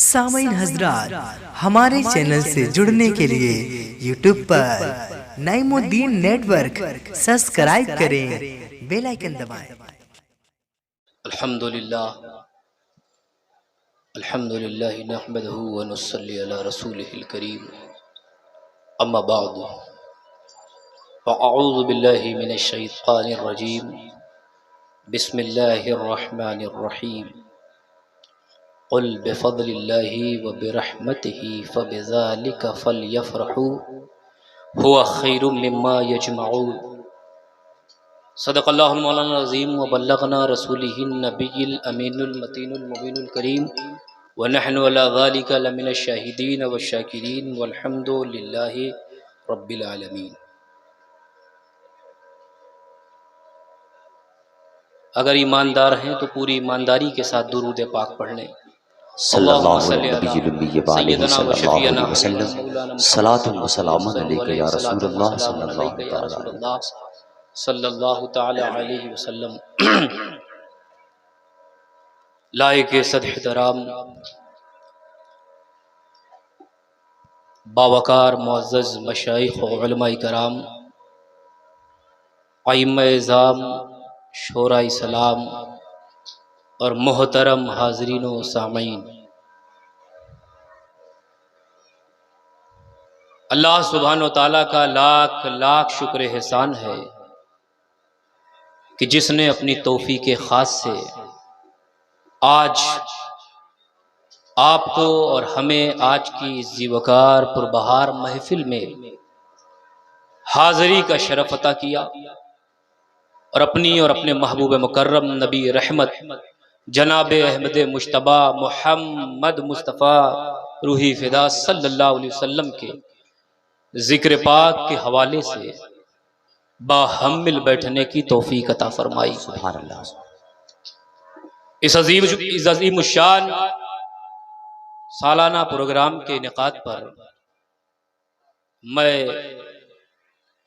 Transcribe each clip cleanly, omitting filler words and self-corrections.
सामीन हजरात, हमारे चैनल से जुड़ने के लिए यूट्यूब पर नईमुद्दीन नेटवर्क सब्सक्राइब करें, बेल आइकन दबाएं। अल्हम्दुलिल्लाह नहमदुहु व नुसल्ली अला रसूलिहिल करीम, अम्मा बअद, फ़अऊज़ु बिल्लाहि मिनश शैतानिर रजीम, बिस्मिल्लाहिर रहमानिर रहीम। क़ुल बिफ़ज़लिल्लाहि व बिरहमतिहि फ़बिज़ालिका फ़लयफ़रहू हुवा ख़ैरुम मिम्मा यजमऊन। सदक़ल्लाहुल मौलाना अज़ीम व बल्लग़ना रसूलिहिन नबिय्यिल अमीनुल मतीनुल मुबीनुल करीम व नहनु अला ज़ालिका लमिनश शाहिदीन व शाकिरीन वल्हम्दुलिल्लाहि रब्बिल आलमीन। अगर ईमानदार हैं तो पूरी ईमानदारी के साथ दुरूद पाक पढ़ लें। सल्लल्लाहु अलैहि वसल्लम, सलातुन व सलामुन अलैका या रसूलल्लाह सल्लल्लाहु तआला अलैहि वसल्लम। लायके सदहतराम बावकार मुअज़्ज़ज़ मशाइख़ व उलमाए कराम, आइम्मा-ए-इज़ाम, शोराए सलाम और मोहतरम हाज़रीन व सामीन, अल्लाह सुब्हान व तआला का लाख लाख शुक्र एहसान है कि जिसने अपनी तौफीक ख़ास से आज आपको और हमें आज की ज़ीवकार पुरबहार महफिल में हाज़री का शरफ़ अता किया और अपने महबूब मुकर्रम नबी रहमत जनाब अहमद मुश्तबा मोहम्मद मुस्तफ़ा रूही फ़िदा सल्लल्लाहु अलैहि वसल्लम के ज़िक्र पाक के हवाले से बाहम्मिल बैठने की तौफीक अता फरमाई। सुभान अल्लाह। इस अज़ीम शान सालाना प्रोग्राम के इनेकाद पर मैं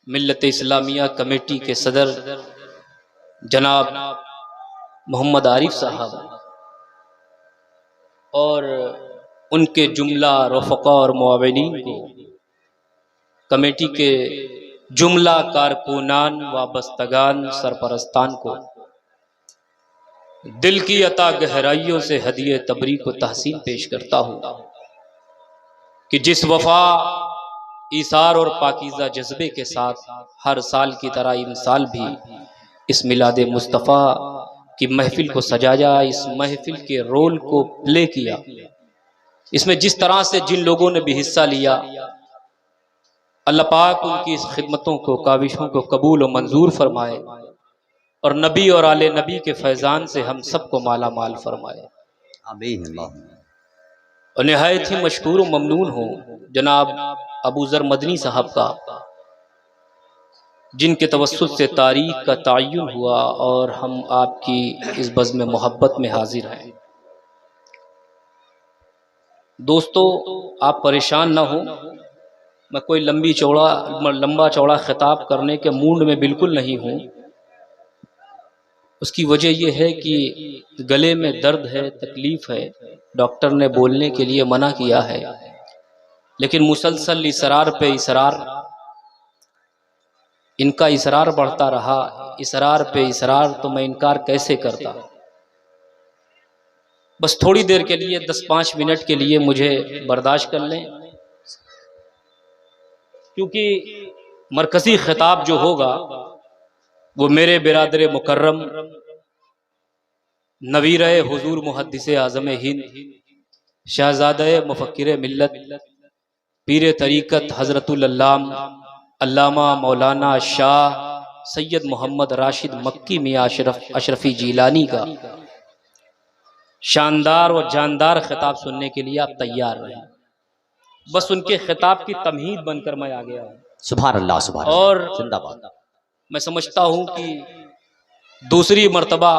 मिल्लत इस्लामिया कमेटी के सदर जनाब मोहम्मद आरिफ साहब और उनके जुमला रफ़क़ा और मुआविनीन को, कमेटी के जुमला कारकुनान वाबस्तगान सरपरस्तान को दिल की अता गहराइयों से हदिये तबरीक व तहसीन पेश करता हूँ कि जिस वफा, ईसार और पाकीज़ा जज्बे के साथ हर साल की तरह इन साल भी इस मिलाद मुस्तफ़ा की महफिल को सजाया, इस महफिल के रोल को प्ले किया, इसमें जिस तरह से जिन लोगों ने भी हिस्सा लिया, अल्लाह पाक उनकी इस खिदमतों को, काविशों को कबूल और मंजूर फरमाए और नबी और आले नबी के फैज़ान से हम सबको माला माल फरमाए। आमीन। और निहायत ही मशकूर व ममनून हूँ जनाब अबू ज़र मदनी साहब का, जिनके तवस्सुत से तारीख का तय्युन हुआ और हम आपकी इस बज़्म मोहब्बत में हाजिर हैं। दोस्तों, आप परेशान ना हो, मैं कोई लंबा चौड़ा खिताब करने के मूड में बिल्कुल नहीं हूँ। उसकी वजह यह है कि गले में दर्द है, तकलीफ़ है, डॉक्टर ने बोलने के लिए मना किया है, लेकिन मुसलसल इसरार पे इसरार, इनका इसरार बढ़ता रहा, इसरार पे इसरार, तो मैं इनकार कैसे करता। बस थोड़ी देर के लिए, 10-5 मिनट के लिए मुझे बर्दाश्त कर लें, क्योंकि मरकज़ी खिताब जो होगा वो मेरे बिरादर मुकर्रम नवीर हुजूर मुहद्दिस आज़म हिंद, शहज़ादे मुफक्किर मिल्लत, पीर तरीक़त हज़रतुल अल्लाम अल्लामा मौलाना शाह सैयद मोहम्मद राशिद मक्की मियाँ अशरफ़ी जीलानी का शानदार और जानदार खिताब सुनने के लिए आप तैयार रहें। बस उनके खिताब की तमहीद बनकर मैं आ गया हूँ। सुभान अल्लाह, सुभान अल्लाह, और जिंदाबाद। मैं समझता हूँ कि दूसरी मर्तबा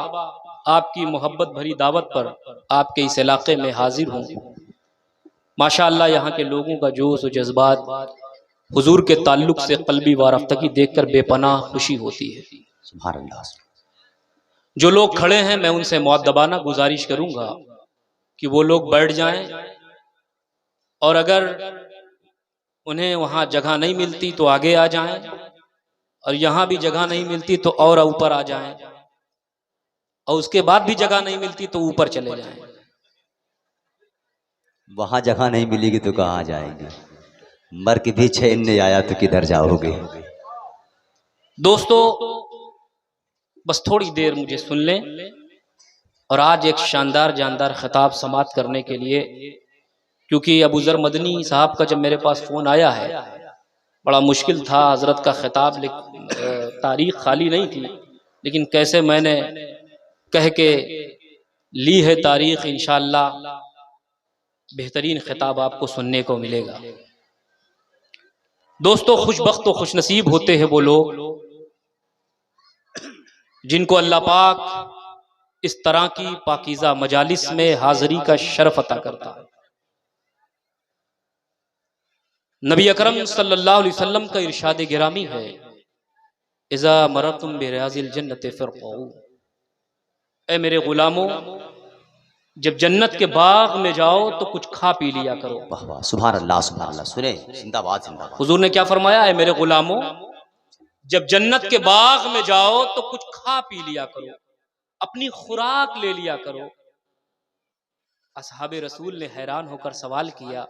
आपकी मोहब्बत भरी दावत पर आपके इस इलाके में हाजिर हूँ। माशाअल्लाह, यहाँ के लोगों का जोश और जज्बात, हुजूर के ताल्लुक से क़ल्बी वारफ्तगी देखकर बेपनाह खुशी होती है। सुभान अल्लाह। जो लोग खड़े हैं, मैं उनसे मुअद्दबाना गुजारिश करूँगा कि वो लोग बैठ जाएं और अगर उन्हें वहां जगह नहीं मिलती तो आगे आ जाएं, और यहां भी जगह नहीं मिलती तो और ऊपर आ जाएं, और उसके बाद भी जगह नहीं मिलती तो ऊपर चले जाएं। वहां जगह नहीं मिलेगी तो कहाँ जाएंगे? मर के भी चैन नहीं आया तो किधर जाओगे? दोस्तों, बस थोड़ी देर मुझे सुन लें, और आज एक शानदार जानदार खिताब समाप्त करने के लिए, क्योंकि अबू ज़र मदनी साहब का जब मेरे पास फ़ोन आया है, बड़ा मुश्किल था हज़रत का खिताब, तारीख़ खाली नहीं थी, लेकिन कैसे मैंने कह के ली है तारीख़। इंशाअल्लाह बेहतरीन खिताब आपको सुनने को मिलेगा। दोस्तों, खुशबख्त व खुशनसीब होते हैं वो लोग जिनको अल्लाह पाक इस तरह की पाकीज़ा मजालिस में हाज़री का शरफ अता करता है। नबी अकरम सल्लल्लाहु अलैहि वसल्लम का इरशाद गिरामी है, इज़ा मरतुम बिरियाज़िल जन्नति फ़रक़ऊ, ऐ मेरे गुलामों, जब जन्नत के बाग में जाओ तो कुछ खा पी लिया करो। वाह वाह, सुभान अल्लाह सुभान अल्लाह। सुने, जिंदाबाद जिंदाबाद। हुजूर ने क्या फरमाया है? मेरे गुलामों, जब जन्नत के बाग में जाओ तो कुछ खा पी लिया करो, अपनी खुराक ले लिया करो। असहाबे रसूल ने हैरान होकर सवाल किया,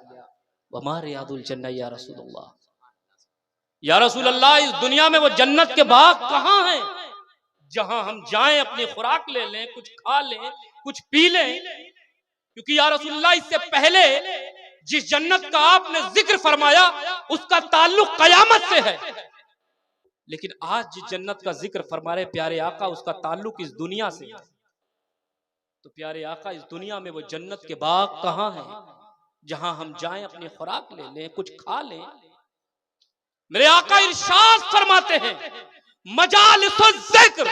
वमा रियादुल जन्नह या रसूलल्लाह, या रसूल अल्लाह, इस दुनिया में वो जन्नत के बाग कहाँ हैं जहां हम जाएं, अपनी खुराक ले लें, कुछ खा लें, कुछ पी लें? क्योंकि या रसूल अल्लाह, इससे पहले जिस जन्नत का आपने जिक्र फरमाया उसका ताल्लुक कयामत से है, लेकिन आज जिस जन्नत का जिक्र फरमा रहे प्यारे आका, उसका ताल्लुक इस दुनिया से है। तो प्यारे आका, इस दुनिया में वो जन्नत के बाग कहाँ हैं जहां हम जाएं, अपनी खुराक ले लें, कुछ खा लें? मेरे आका इरशाद फरमाते हैं, मजालिसुल जिक्र,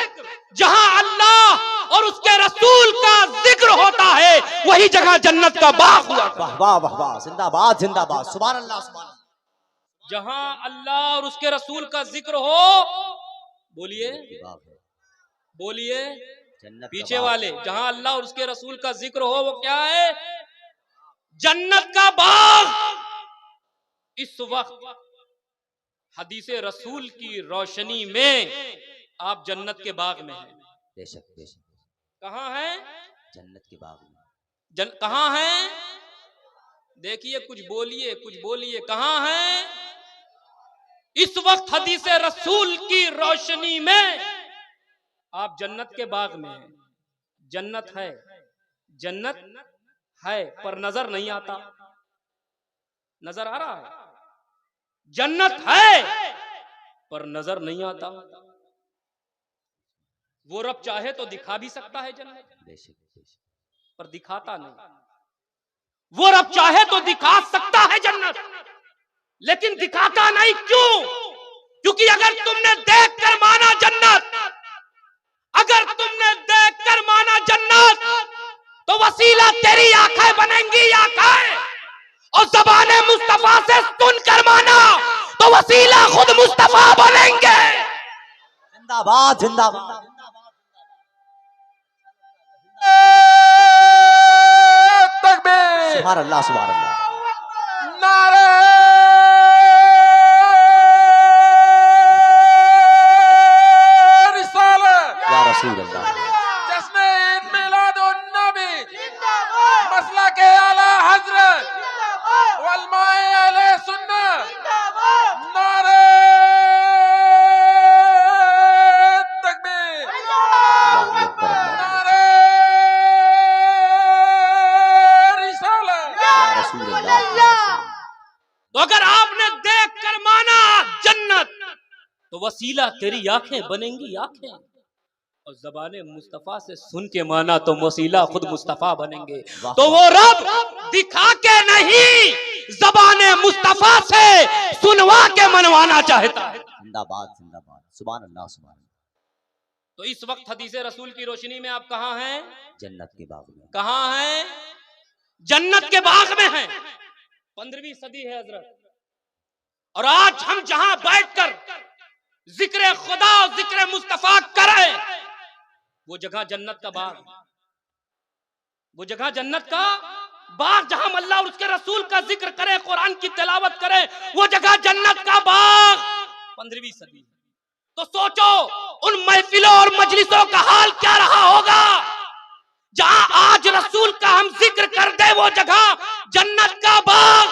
जहां अल्लाह और उसके रसूल का जिक्र होता है वही जगह जन्नत का बाग हुआ। वाह वाह वाह वाह, जिंदाबाद जिंदाबाद, सुभान अल्लाह सुभान अल्लाह। जहां अल्लाह और उसके रसूल का जिक्र हो, बोलिए बोलिए पीछे वाले, जहां अल्लाह और उसके रसूल का जिक्र हो वो क्या है? जन्नत का बाग। इस वक्त हदीसे रसूल की रोशनी में आप जन्नत के बाग में हैं। बेशक बेशक। कहाँ हैं? जन्नत के बाग में। कहाँ हैं? देखिए, कुछ बोलिए कुछ बोलिए, कहाँ हैं? इस वक्त हदीसे रसूल की रोशनी में आप जन्नत के बाग में हैं। जन्नत है, जन्नत है, पर नजर नहीं आता। नजर आ रहा है? जन्नत है पर नजर नहीं आता। वो रब चाहे तो दिखा भी सकता है जन्नत, पर दिखाता नहीं। वो रब चाहे तो दिखा सकता है जन्नत, लेकिन दिखाता नहीं। क्यों? क्योंकि अगर तुमने देखकर माना जन्नत, अगर तुमने देखकर माना जन्नत, तो वसीला तेरी आंखें बनेंगी आंखें, और ज़बाने मुस्तफा से सुनकर माना तो वसीला खुद मुस्तफा बनेंगे। जिंदाबाद जिंदाबाद। सुभान अल्लाह सुभान अल्लाह। नारे रिसालत या रसूल अल्लाह। जश्न ईद मिलादुन नबी, मसला के आला हजरत वलमाए अहले सुन्नत, नारे तकबीर, नारे रिसालत। तो अगर आपने देख कर माना जन्नत, तो वसीला तेरी आंखें बनेंगी आंखें, और ज़बाने मुस्तफा से सुन के माना तो वसीला खुद मुस्तफा बनेंगे। तो वो रब दिखा के नहीं, ज़बाने मुस्तफा से सुनवा के मनवाना चाहता है। जिंदाबाद जिंदाबाद, सुभान अल्लाह सुभान अल्लाह। तो इस वक्त हदीसे रसूल की रोशनी में आप कहाँ हैं? जन्नत के बाग में। कहाँ हैं? जन्नत के बाग में हैं। 15वीं सदी है हजरत, और आज हम जहां बैठकर जिक्र खुदा और जिक्र मुस्तफा करें, वो जगह जन्नत का बाग, वो जगह जन्नत का बाग जहां अल्लाह और उसके रसूल का जिक्र करे, कुरान की तिलावत करे, वो जगह जन्नत का बाग। 15वीं सदी। तो सोचो उन महफिलों और मजलिसों का हाल क्या रहा होगा जहां आज रसूल का हम जिक्र कर दे, वो जगह जन्नत का बाग।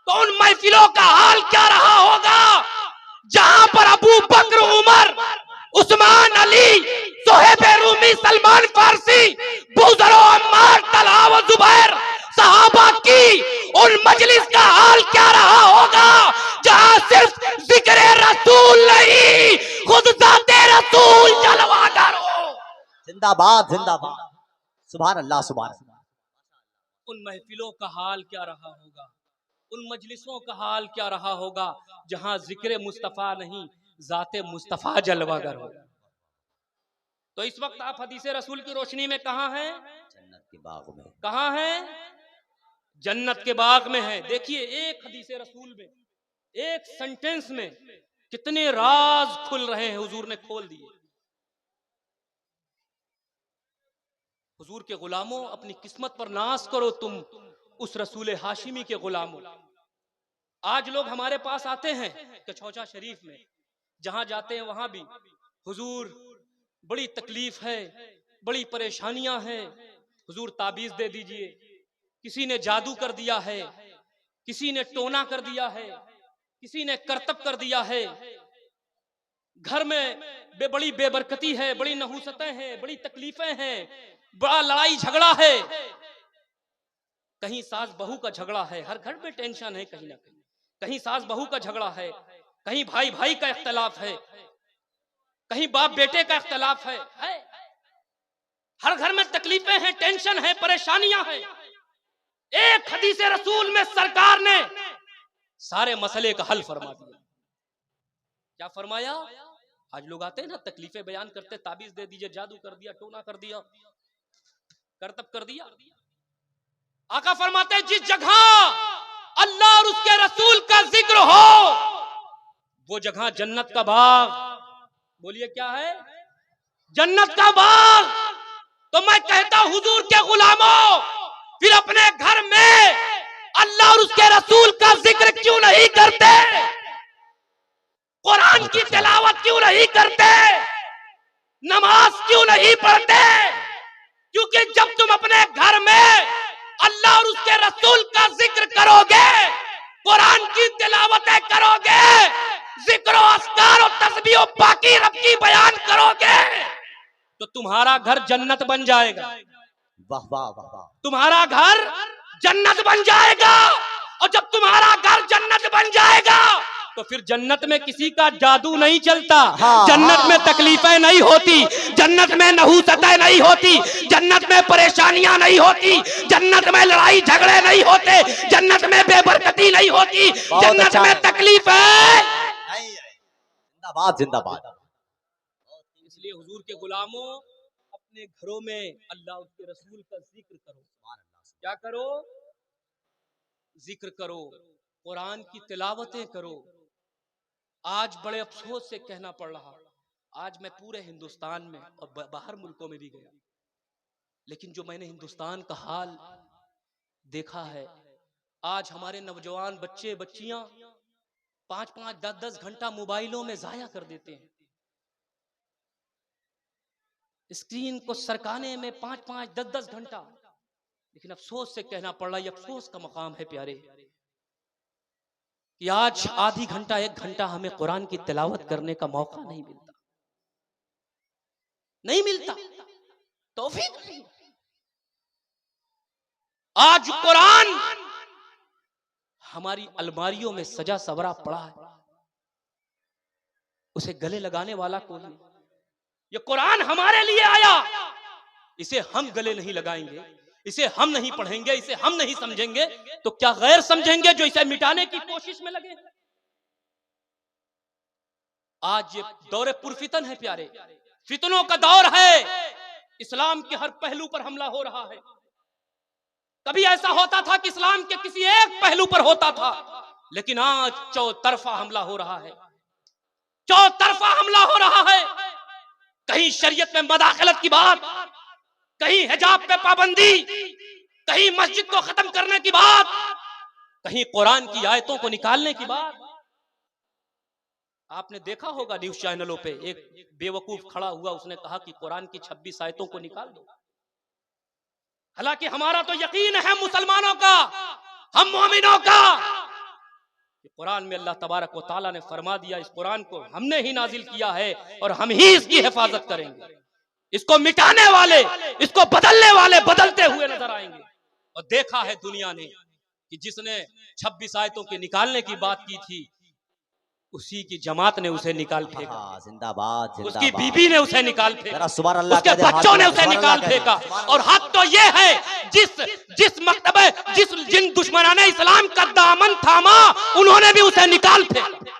तो उन महफिलों का हाल क्या रहा होगा जहां पर अबू बकर, उमर, उस्मान, अली, सोहेब रूमी, सलमान फारसी, बुज़रो, अम्मार, तलहा व जुबैर सहाबा की उन मजलिस का हाल क्या रहा होगा जहां सिर्फ जिक्र रसूल नहीं, खुद ज़ाते रसूल जलवागर हो। जिंदाबाद जिंदाबाद, सुभान अल्लाह सुभान अल्लाह। उन महफिलों का हाल क्या रहा होगा, उन मजलिसों का हाल क्या रहा होगा जहां जिक्र मुस्तफा नहीं, ज़ाते मुस्तफा जलवागर हो। तो इस वक्त आप हदीसे रसूल की रोशनी में कहां हैं? जन्नत के बाग में। कहां हैं? जन्नत के बाग में है। देखिए एक हदीसे रसूल में, एक सेंटेंस में कितने राज खुल रहे हैं, हुजूर ने खोल दिए। हुजूर के गुलामों, अपनी किस्मत पर नाज करो तुम उस रसूल हाशिमी के गुलामों। आज लोग हमारे पास आते हैं कछौचा शरीफ में, जहां जाते हैं वहां भी हुजूर बड़ी तकलीफ है, बड़ी परेशानियां हैं, हुजूर ताबीज दे दीजिए। किसी ने जादू कर दिया है, किसी ने टोना कर दिया है, किसी ने करतब कर दिया है, घर में बड़ी बेबरकती है, बड़ी नहुसतें हैं, बड़ी तकलीफें हैं, बड़ा लड़ाई झगड़ा है, कहीं सास बहू का झगड़ा है, हर घर में टेंशन है, कहीं ना कहीं सास बहू का झगड़ा है, कहीं भाई भाई का इख्तलाफ है, कहीं बाप बेटे का इख्तलाफ है। हर घर में तकलीफें हैं, टेंशन है, परेशानियां हैं। एक हदीस रसूल में सरकार ने सारे मसले का हल फरमा दिया। क्या फरमाया? आज लोग आते हैं ना, तकलीफें बयान करते, ताबीज दे दीजिए, जादू कर दिया, टोना कर दिया, करतब कर दिया। आका फरमाते हैं जिस जगह अल्लाह और उसके रसूल का जिक्र हो, वो जगह जन्नत का बाग। बोलिए क्या है? जन्नत का बाग। तो मैं कहता हूं हुजूर के गुलामों, फिर अपने घर में अल्लाह और उसके रसूल का जिक्र क्यों नहीं करते? कुरान की तिलावत क्यों नहीं करते? नमाज क्यों नहीं पढ़ते? क्योंकि जब तुम अपने घर में अल्लाह और उसके रसूल का जिक्र करोगे, कुरान की तिलावतें करोगे, जिक्र अस्कार और तस्बीह और पाकी रब की बयान करोगे, तो तुम्हारा घर जन्नत बन जाएगा। वाह वाह वाह वाह। तुम्हारा घर जन्नत बन जाएगा। और जब तुम्हारा घर जन्नत बन जाएगा तो फिर जन्नत में किसी का जादू नहीं चलता, जन्नत में तकलीफें नहीं होती, जन्नत में नहुसतें नहीं होती, जन्नत में परेशानियां नहीं होती, जन्नत में लड़ाई झगड़े नहीं होते, जन्नत में बेबरकती नहीं होती, जन्नत में तकलीफें। जिंदाबाद जिंदाबाद। इसलिए हुजूर के गुलामों, अपने घरों में अल्लाह उसके रसूल का जिक्र करो। क्या करो? जिक्र करो, कुरान की तिलावतें करो। आज बड़े अफसोस से कहना पड़ रहा, आज मैं पूरे हिंदुस्तान में और बाहर मुल्कों में भी गया, लेकिन जो मैंने हिंदुस्तान का हाल देखा है, आज हमारे नौजवान बच्चे बच्चियां 5-5, 10-10 घंटा मोबाइलों में जाया कर देते हैं। स्क्रीन को सरकाने में 5-5, 10-10 घंटा। लेकिन अफसोस से कहना पड़ रहा है, अफसोस का मकाम है प्यारे, कि आज आधी घंटा 1 घंटा हमें कुरान की तिलावत करने का मौका नहीं मिलता, नहीं मिलता, तौफीक नहीं। आज कुरान हमारी अलमारियों में सजा सवरा पड़ा है, उसे गले लगाने वाला कोई नहीं। ये कुरान हमारे लिए आया, इसे हम गले नहीं लगाएंगे, इसे हम नहीं पढ़ेंगे, इसे हम नहीं समझेंगे, तो क्या गैर समझेंगे जो इसे मिटाने की कोशिश में लगे? आज ये दौरे पुरफितन है प्यारे, फितनों का दौर है, इस्लाम के हर पहलू पर हमला हो रहा है। कभी ऐसा होता था कि इस्लाम के किसी एक पहलू पर होता था, लेकिन आज चौतरफा हमला हो रहा है, चौतरफा हमला हो रहा है। कहीं शरीयत में मदाखलत की बात, कहीं हिजाब पे पाबंदी, कहीं मस्जिद को खत्म करने की बात, कहीं कुरान की आयतों को निकालने की बात। आपने देखा होगा न्यूज चैनलों पे एक बेवकूफ खड़ा हुआ, उसने कहा कि कुरान की 26 आयतों को निकाल दो। हालांकि हमारा तो यकीन है मुसलमानों का, हम मोमिनों का, कि कुरान में अल्लाह तबारक व तआला ने फरमा दिया, इस कुरान को हमने ही नाजिल किया है और हम ही इसकी हिफाजत करेंगे। इसको मिटाने वाले, इसको बदलने वाले बदलते हुए नजर आएंगे। और देखा है दुनिया ने कि जिसने 26 आयतों के निकालने की बात की थी, उसी की जमात ने उसे निकाल फेंका। जिंदाबाद जिंदाबाद। उसकी बीबी ने उसे निकाल फेंका, जरा सुभान अल्लाह उसके कह दे, हाथ बच्चों ने जोड़, उसे सुभान निकाल अल्लाह कह दे। फेंका। और हक तो ये है जिस मकतबे जिन दुश्मनाने इस्लाम का दामन थामा, उन्होंने भी उसे निकाल फेंका।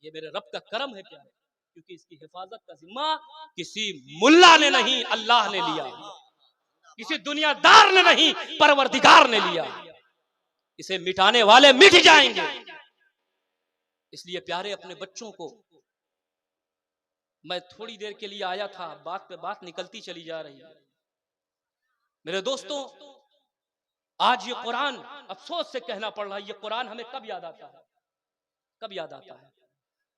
ये मेरे रब का करम है क्या, क्योंकि इसकी हिफाजत का जिम्मा किसी मुल्ला ने नहीं, अल्लाह ने लिया। किसी दुनियादार ने नहीं, परवरदिगार ने लिया। इसे मिटाने वाले मिट जाएंगे। इसलिए प्यारे अपने बच्चों को, मैं थोड़ी देर के लिए आया था, बात पे बात निकलती चली जा रही है। मेरे दोस्तों, आज ये कुरान, अफसोस से कहना पड़ रहा है, ये कुरान हमें कब याद आता है? कब याद आता है?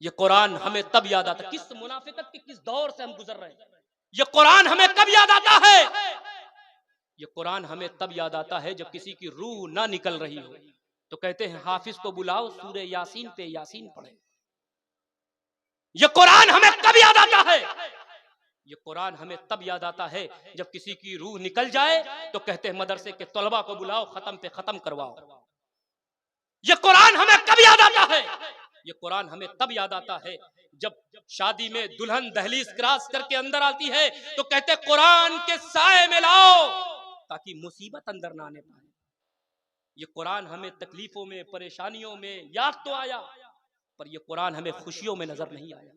ये कुरान हमें तब याद आता है, किस मुनाफिकत के किस दौर से हम गुजर रहे हैं। ये कुरान हमें कब याद आता है? ये कुरान हमें तब याद आता है जब किसी की रूह ना निकल रही हो, तो कहते हैं हाफिज को बुलाओ, सूरे यासीन पे यासीन पढ़े। ये कुरान हमें कब याद आता है? ये कुरान हमें तब याद आता है जब किसी की रूह निकल जाए तो कहते हैं मदरसे के तलबा को बुलाओ, खत्म पे खत्म करवाओ। ये कुरान हमें कब याद आता है? ये कुरान हमें तब याद आता है जब शादी में दुल्हन दहलीज क्रॉस करके अंदर आती है तो कहते कुरान के साए में लाओ ताकि मुसीबत अंदर ना आने पाए। ये कुरान हमें तकलीफों में, परेशानियों में याद तो आया, पर ये कुरान हमें खुशियों में नजर नहीं आया।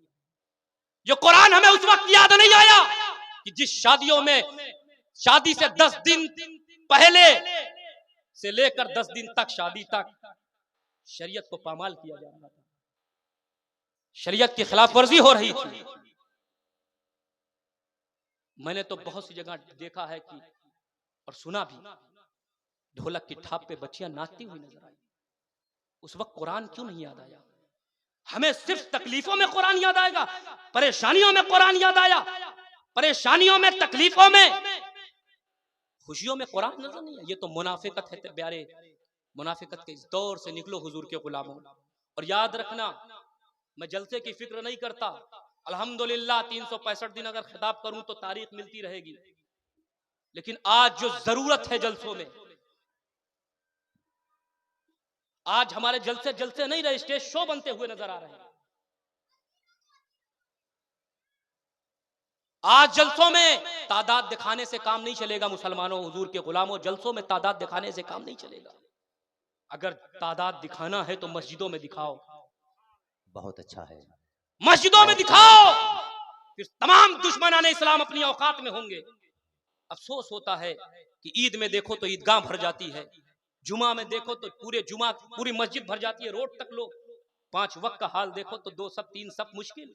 ये कुरान हमें उस वक्त याद नहीं आया कि जिस शादियों में शादी से 10 दिन पहले से लेकर 10 दिन तक, शादी तक, शरीयत को पामाल किया जा रहा था, शरीयत की खिलाफ वर्जी हो रही थी। मैंने तो बहुत सी जगह देखा है कि और सुना भी, ढोलक की थाप पे बच्चियां नाचती हुई नजर आई। उस वक्त कुरान क्यों नहीं याद आया? हमें सिर्फ तकलीफों में कुरान याद आएगा, परेशानियों में कुरान याद आया, परेशानियों में, तकलीफों में, खुशियों में कुरान नजर नहीं आया। ये तो मुनाफिकत है प्यारे। मुनाफिकत के इस दौर से निकलो हुजूर के गुलामों। और याद रखना, मैं जलसे की फिक्र नहीं करता, अल्हम्दुलिल्लाह 365 दिन अगर खिताब करूं तो तारीख मिलती रहेगी। लेकिन आज जो जरूरत है जलसों में, आज हमारे जलसे नहीं रहे, स्टेज शो बनते हुए नजर आ रहे हैं। आज जलसों में तादाद दिखाने से काम नहीं चलेगा मुसलमानों, हुजूर के गुलामों, जलसों में तादाद दिखाने से काम नहीं चलेगा। अगर तादाद दिखाना है तो मस्जिदों में दिखाओ। बहुत अच्छा है, मस्जिदों में दिखाओ, फिर तमाम दुश्मनाने इस्लाम अपनी औकात में होंगे। अफसोस होता है कि ईद में देखो तो ईदगाह भर जाती है, जुमा में देखो तो पूरी मस्जिद भर जाती है, रोड तक लोग। 5 वक्त का हाल देखो तो 2 सब 3 सब मुश्किल।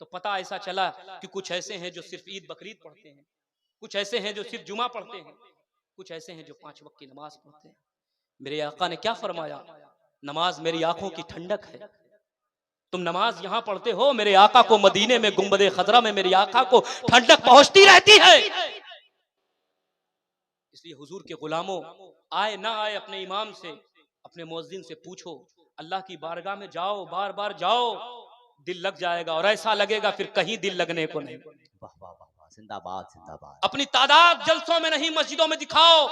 तो पता ऐसा चला कि कुछ ऐसे हैं जो सिर्फ ईद बकरीद पढ़ते हैं, कुछ ऐसे हैं जो सिर्फ जुमा पढ़ते हैं, कुछ ऐसे हैं जो 5 वक्त की नमाज पढ़ते हैं। मेरे आका ने क्या फरमाया? नमाज मेरी आंखों की ठंडक है। तुम नमाज यहां पढ़ते हो, मेरे आका को मदीने में गुंबदे खजरा में मेरी आका को ठंडक पहुंचती रहती है। इसलिए हुजूर के गुलामों, आए ना आए अपने इमाम से, अपने मुअज्जिन से पूछो, अल्लाह की बारगाह में जाओ, बार बार जाओ, दिल लग जाएगा। और ऐसा लगेगा फिर कहीं दिल लगने को नहीं। वाह वाह वाह, जिंदाबाद जिंदाबाद। अपनी तादाद जलसों में नहीं, मस्जिदों में दिखाओ।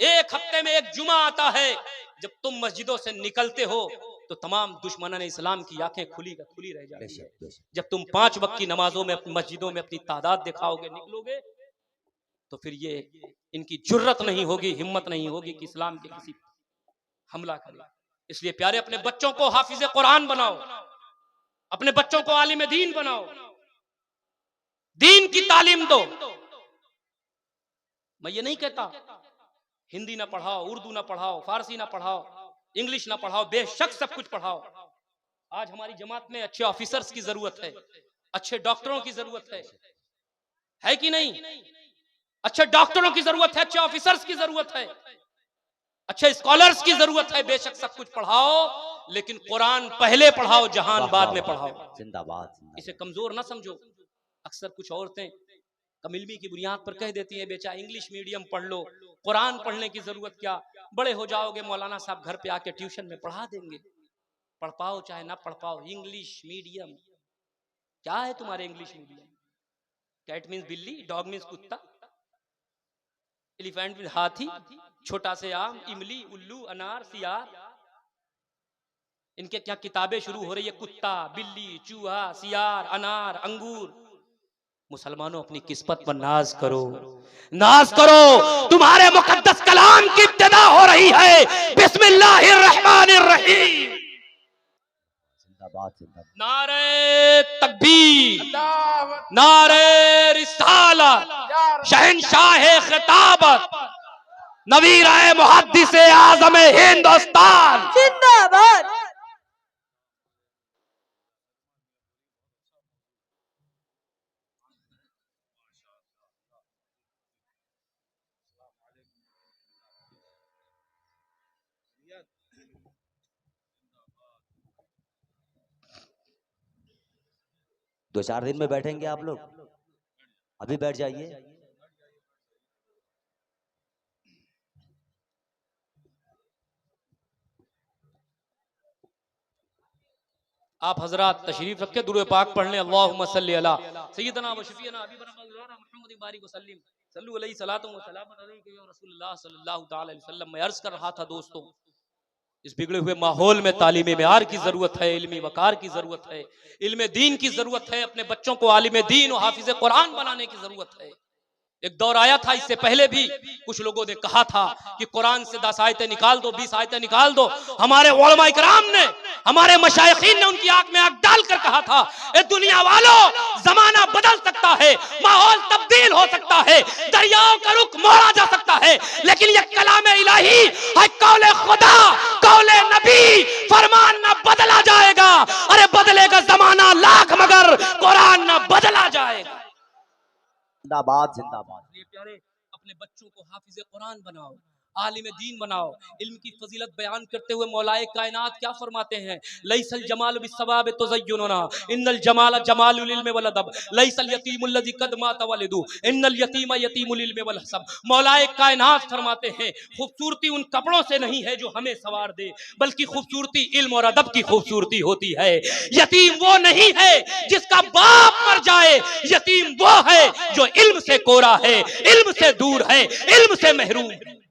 एक हफ्ते में एक जुमा आता है, जब तुम मस्जिदों से निकलते हो तो तमाम दुश्मनाने इस्लाम की आंखें खुली रह जाती है। जब तुम 5 वक्त की नमाजों में, अपनी मस्जिदों में अपनी तादाद दिखाओगे, निकलोगे, तो फिर ये इनकी जुर्रत नहीं होगी, हिम्मत नहीं होगी कि इस्लाम के किसी हमला करे। इसलिए प्यारे अपने बच्चों को हाफिज कुरान बनाओ, अपने बच्चों को आलिम दीन बनाओ, दीन की तालीम दो। मैं ये नहीं कहता हिंदी ना पढ़ाओ, उर्दू ना पढ़ाओ, फारसी ना पढ़ाओ, इंग्लिश ना पढ़ाओ, बेशक सब कुछ पढ़ाओ। आज हमारी जमात में अच्छे ऑफिसर्स की जरूरत है, अच्छे डॉक्टरों की जरूरत है कि नहीं? अच्छे डॉक्टरों की जरूरत है, अच्छे ऑफिसर्स की जरूरत है, अच्छे स्कॉलर्स की जरूरत है। बेशक सब कुछ पढ़ाओ, लेकिन कुरान पहले पढ़ाओ, जहान बाद में पढ़ाओ। जिंदाबाद। इसे कमजोर ना समझो। अक्सर कुछ औरतें कम इल्मी की बुनियाद पर कह देती हैं, बेचा इंग्लिश मीडियम पढ़ लो, कुरान पढ़ने की जरूरत क्या, बड़े हो जाओगे मौलाना साहब घर पे आके ट्यूशन में पढ़ा देंगे। पढ़ पाओ चाहे ना पढ़ पाओ, इंग्लिश मीडियम क्या है तुम्हारे इंग्लिश मीडियम? कैट मीन्स बिल्ली, डॉग मीन्स कुत्ता, एलिफेंट मीन्स हाथी, छोटा से आम, इमली, उल्लू, अनार, सियार। इनके क्या किताबें शुरू हो रही है, कुत्ता, बिल्ली, चूहा, सियार, अनार, अंगूर। मुसलमानों अपनी किस्मत पर नाज करो, नाज करो। तुम्हारे मुकद्दस कलाम की इब्तिदा हो रही है बिस्मिल्लाहिर्रहमानिर्रहीम। नारे तकबीर, नारे रिसालत, शहंशाह खिताबत, नवीर आए मुहद्दिस आज़म हिंदुस्तान जिंदाबाद। दो चार दिन में बैठेंगे आप लोग, अभी बैठ जाइए। आप हजरात तशरीफ रखे, दुरूद पाक पढ़ लें। अल्लाहुम्मा सल्ली अला सय्यदना व शफीना हबीबना मौलाना मुहम्मद बारिक वसल्लम सल्लु अलैहि सलातो व सलाम अलैहि या रसूलुल्लाह सल्लल्लाहु तआला अलैहि वसल्लम। मैं अर्ज कर रहा था दोस्तों, इस बिगड़े हुए माहौल में तालीम मेयार की जरूरत है, इल्मी वकार की जरूरत है, इल्म दीन की जरूरत है, अपने बच्चों को आलिम दीन और हाफिज कुरान बनाने की जरूरत है। एक दौर आया था, इससे पहले भी कुछ लोगों ने कहा था कि कुरान से 10 आयतें निकाल दो, 20 आयतें निकाल दो। हमारे उलमा इकराम ने, हमारे मशाइखीन ने उनकी आंख में आंख डालकर कहा था, ए दुनिया वालों, जमाना बदल सकता है, माहौल तब्दील हो सकता है, दरियाओं का रुख मोड़ा जा सकता है, लेकिन ये कलाम इलाही है, कौले खुदा, कौले नबी, फरमान ना बदला जाएगा। अरे बदलेगा जमाना लाख, मगर कुरान ना बदला जाएगा। जिंदाबाद जिंदाबाद। ये प्यारे, अपने बच्चों को हाफिज कुरान बनाओ, आलिम दीन बनाओ। इल्म की फजीलत बयान करते हुए मौलाए कायनात क्या फरमाते हैं? लैसल जमाल बिस्सवाब तुज़य्युनुना इन्नल जमाल जमालुल इल्म वल अदब लैसल यतीमुल लज़ी क़द मात वलिदु इन्नल यतीमा यतीमुल इल्म वल हसब। मौलाए कायनात फरमाते हैं, खूबसूरती उन कपड़ों से नहीं है जो हमें सवार दे, बल्कि खूबसूरती इल्म और अदब की खूबसूरती होती है। यतीम वो नहीं है जिसका बाप मर जाए, यतीम वो है जो इल्म से कोरा है, इल्म से दूर है, इल्म से महरूम है।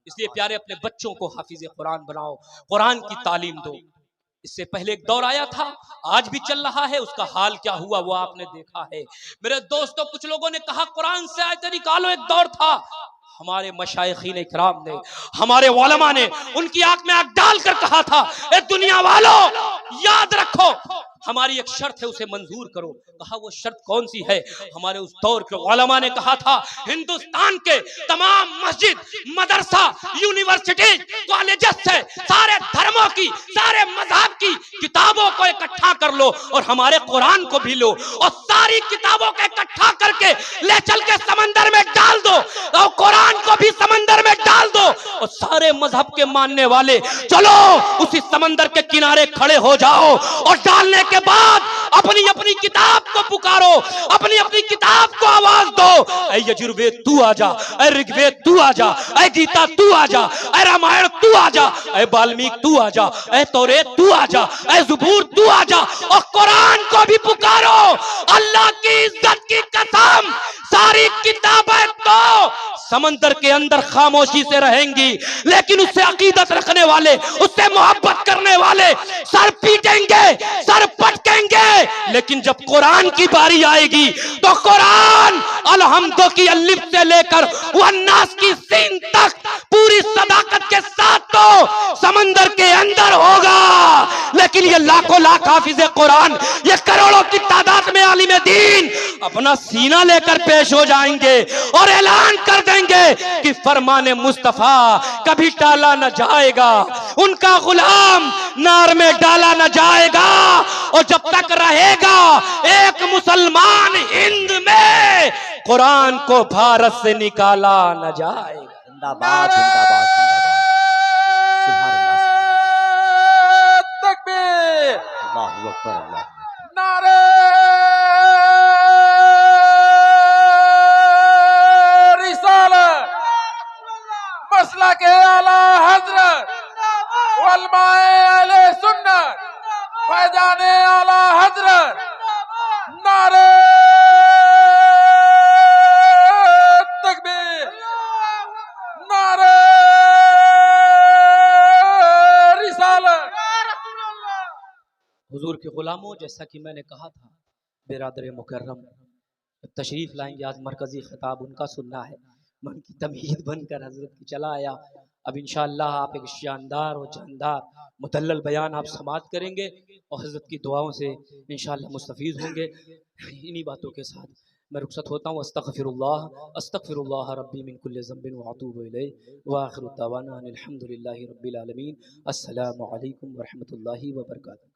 इसलिए प्यारे, अपने बच्चों को हाफिज कुरान बनाओ, कुरान की तालीम दो। इससे पहले एक दौर आया था, आज भी चल रहा है, उसका हाल क्या हुआ वो आपने देखा है। मेरे दोस्तों, कुछ लोगों ने कहा कुरान से आयतें निकालो। एक दौर था, हमारे मशाइखीन इकराम ने, हमारे उलमा ने उनकी आंख में आंख डालकर कहा था, ए दुनिया वालों, याद रखो, हमारी एक शर्त है, उसे मंजूर करो। कहा वो शर्त कौन सी है? हमारे उस दौर के उलमा ने कहा था, हिंदुस्तान के तमाम मस्जिद, मदरसा, यूनिवर्सिटी, कॉलेजेस से सारे धर्मों की, सारे मजहब की किताबों को इकट्ठा कर लो और हमारे कुरान को भी लो, और सारी किताबों को इकट्ठा करके ले चल के समंदर में डाल दो, और कुरान को भी समंदर में डाल दो, और सारे मजहब के मानने वाले चलो उसी समंदर के किनारे खड़े हो जाओ, और डालने के बाद अपनी अपनी किताब को पुकारो, अपनी अपनी किताब को आवाज दो, ऐ यजुर्वेद तू आजा, ऐ ऋग्वेद तू आजा, ऐ गीता तू आजा, ऐ रामायण तू आजा, ऐ वाल्मीकि तू आजा, ऐ तौरेत तू आजा, ऐ ज़बूर तू आजा, और कुरान को भी पुकारो। अल्लाह की इज्जत की कसम, सारी किताबें तो समंदर के अंदर खामोशी से रहेंगी, लेकिन उससे अकीदत रखने वाले, उससे मोहब्बत करने वाले सर पीटेंगे, सर पटकेंगे। लेकिन जब कुरान की बारी आएगी तो कुरान अलहम्दो की अलिफ से लेकर वन्नास की सीन तक पूरी सदाकत के साथ तो समंदर के अंदर होगा, लेकिन ये लाखों लाख हाफिज़े कुरान, ये करोड़ों की तादाद में आलिम दीन अपना सीना लेकर पेश हो जाएंगे और ऐलान कर देंगे कि फरमाने मुस्तफा कभी टाला न जाएगा, उनका गुलाम नार में डाला न जाएगा, और जब तक रहेगा एक मुसलमान हिंद में कुरान को भारत से निकाला न जाएगा। जिंदाबाद जिंदाबाद जिंदाबाद। सुभान अल्लाह, तकबीर, अल्लाहू अकबर, अल्लाह। नारे रिसालत, मसला के आला हजरत, उलमाए अहले सुन्नत, फैजाने आला हजरत, नारे तकबीर, नारे रिसालत। हुजूर के गुलामों, जैसा कि मैंने कहा था, बिरादर मुकर्रम तशरीफ लाएंगे। आज मरकजी खिताब उनका सुनना है। मैं उनकी तमहीद बनकर हजरत की चला आया। अब इंशाअल्लाह आप एक शानदार और जानदार मुदल्लल बयान आप समाअत करेंगे और हजरत की दुआओं से इंशाअल्लाह मुस्तफ़ीज़ होंगे। इन्हीं बातों के साथ मैं रुखसत होता हूँ। अस्तग़फिरुल्लाह रब्बी मिन कुल्लि ज़ंबिन व अतूबु इलैहि व आखिरु दअवाना अनिल हम्दुलिल्लाहि रब्बिल आलमीन। अस्सलामु अलैकुम व रहमतुल्लाहि व बरकातुहू।